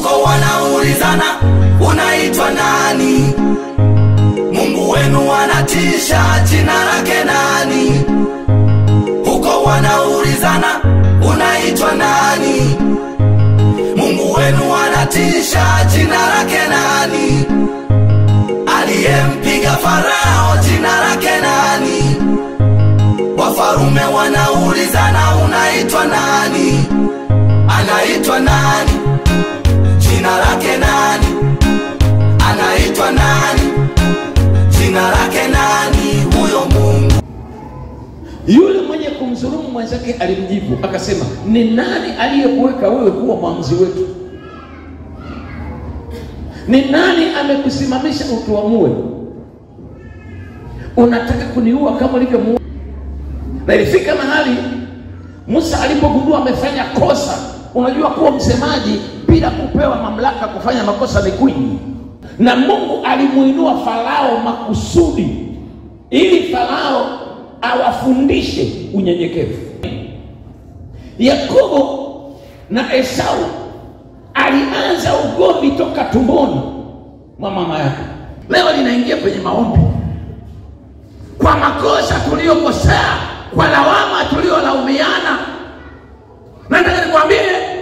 Huko wanaulizana unaitwa nani? Mungu wenu anatisha, jina lake nani? Huko wanaulizana unaitwa nani? Mungu wenu anatisha, jina lake nani? Aliyempiga Farao, jina lake nani? Wafalme wanaulizana unaitwa nani? Anaitwa nani? Jina lake nani? Anaitwa nani? Jina lake nani? Huyo Mungu. Yule mwenye kumdhulumu mwenzake alimjibu akasema, ni nani aliyekuweka wewe kuwa mwamuzi wetu? Ni nani amekusimamisha utuamue? Unataka kuniua kama ulivyomuua? Na ilifika mahali Musa alipogundua amefanya kosa. Unajua kuwa msemaji bila kupewa mamlaka kufanya makosa ni kwingi. Na Mungu alimuinua Farao makusudi ili Farao awafundishe unyenyekevu. Yakobo na Esau alianza ugomvi toka tumboni mwa mama yake. Leo linaingia kwenye maombi kwa makosa tuliyokosea, kwa lawama tuliyolaumiana. Nataka nikwambie